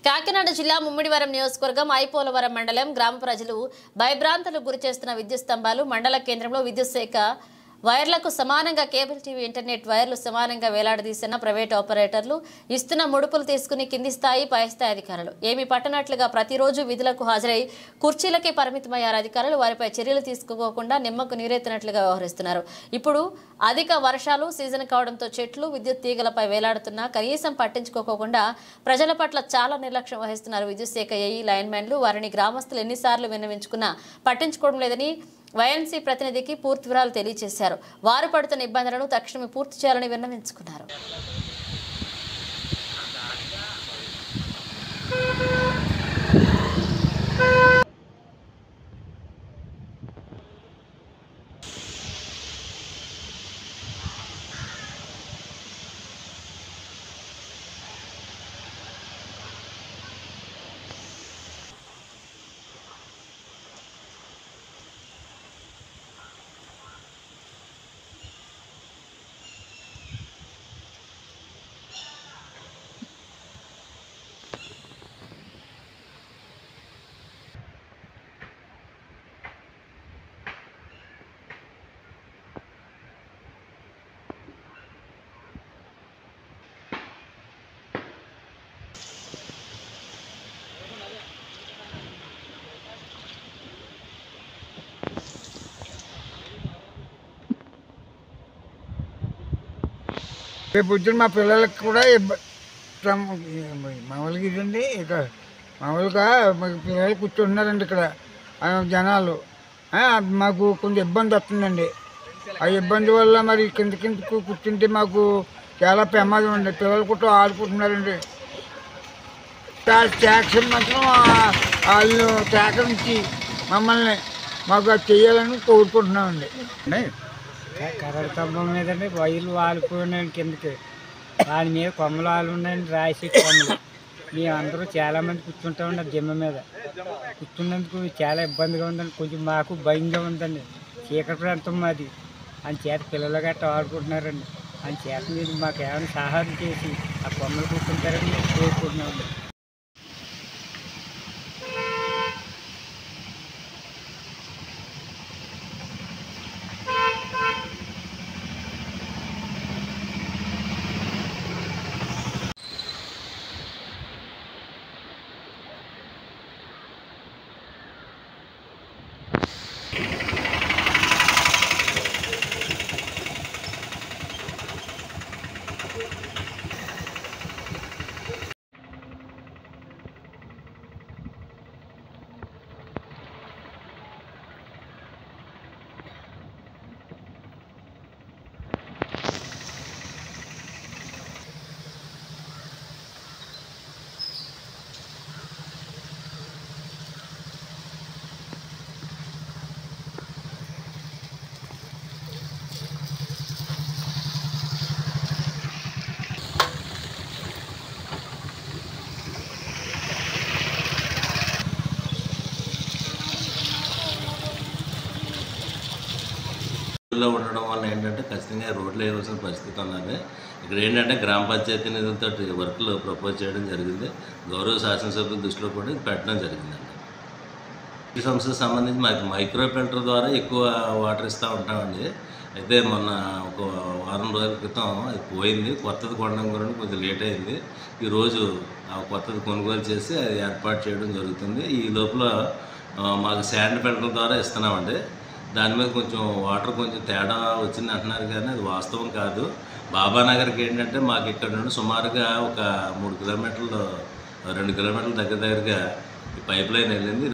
కాకినాడ జిల్లా ముమ్మిడివరం నియోజకవర్గం ఐపోలవరం మండలం గ్రామ ప్రజలు భయభ్రాంతులకు గురిచేస్తున్న విద్యుత్ స్తంభాలు మండల కేంద్రంలో విద్యుత్ శాఖ వైర్లకు సమానంగా కేబుల్ టీవీ ఇంటర్నెట్ వైర్లు సమానంగా వేలాడదీసిన ప్రైవేట్ ఆపరేటర్లు ఇస్తున్న ముడుపులు తీసుకుని కింది స్థాయి పై స్థాయి అధికారులు ఏమీ పట్టనట్లుగా ప్రతిరోజు విధులకు హాజరై కుర్చీలకే పరిమితమయ్యారు అధికారులు వారిపై చర్యలు తీసుకోకుండా నిమ్మకు నీరెత్తినట్లుగా వ్యవహరిస్తున్నారు ఇప్పుడు అధిక వర్షాలు సీజన్ కావడంతో చెట్లు విద్యుత్ తీగలపై వేలాడుతున్నా కనీసం పట్టించుకోకుండా ప్రజల పట్ల చాలా నిర్లక్ష్యం వహిస్తున్నారు విద్యుత్ శాఖ ఏఈ లైన్మెన్లు వారిని గ్రామస్తులు ఎన్నిసార్లు విన్నవించుకున్నా పట్టించుకోవడం లేదని వైఎన్సీ ప్రతినిధికి పూర్తి వివరాలు తెలియజేశారు వారు పడుతున్న ఇబ్బందులను తక్షణమే పూర్తి చేయాలని విన్నవించుకున్నారు రేపు పొద్దున్న మా పిల్లలకి కూడా మామూలుగా ఇదండి ఇక మామూలుగా మాకు పిల్లలు కూర్చుంటున్నారండి ఇక్కడ జనాలు మాకు కొంచెం ఇబ్బంది వస్తుందండి ఆ ఇబ్బంది వల్ల మరి కిందకు కూర్చుంటే మాకు చాలా ప్రమాదం అండి పిల్లలు కూడా ఆడుకుంటున్నారండి ట్యాక్షన్ మాత్రం వాళ్ళు సేకరించి మమ్మల్ని మాకు అది చేయాలని కోరుకుంటున్నామండి కర్ర స్తంభం మీదండి వైర్లు వాలిపోయినాయండి కిందకి దాని మీద కొమ్మలు వాళ్ళు ఉన్నాయండి రాసి కొమ్మలు మేమందరూ చాలామంది కూర్చుంటామండి ఆ దిమ్మ మీద కూర్చున్నందుకు చాలా ఇబ్బందిగా ఉందండి కొంచెం మాకు భయంగా ఉందండి చీకటి ప్రాంతం మాది అని చేత పిల్లలు గట్రా ఆడుకుంటున్నారండి అని చేత మీరు మాకు ఏమైనా సహాయం చేసి ఆ కొమ్మలు కూర్చుంటారని మేము కోరుకుంటున్నామండి ఉండడం వల్ల ఏంటంటే ఖచ్చితంగా రోడ్లు వేయవలసిన పరిస్థితి ఉన్నది. ఇక్కడ ఏంటంటే గ్రామ పంచాయతీ నిధులతో వర్క్లు ప్రపోజ్ చేయడం జరిగింది. గౌరవ శాసనసభ్యుల దృష్టిలో కూడా ఇది పెట్టడం జరిగిందండి. ఈ సంస్థకు సంబంధించి మాకు మైక్రో ఫిల్టర్ ద్వారా ఎక్కువ వాటర్ ఇస్తూ ఉంటామండి. అయితే మొన్న ఒక వారం రోజుల క్రితం అది పోయింది. కొత్తది కొనడం కూడా కొంచెం లేట్ అయింది. ఈరోజు ఆ కొత్తది కొనుగోలు చేసి అది ఏర్పాటు చేయడం జరుగుతుంది. ఈ లోపల మాకు శాండ్ ఫిల్టర్ ద్వారా ఇస్తున్నామండి. దాని మీద కొంచెం వాటర్ కొంచెం తేడా వచ్చింది అంటున్నారు కానీ అది వాస్తవం కాదు. బాబానగర్కి ఏంటంటే మాకు ఇక్కడ నుండి సుమారుగా ఒక 3 కిలోమీటర్లు 2 కిలోమీటర్ల దగ్గరగా ఈ పైప్ లైన్ వెళ్ళింది.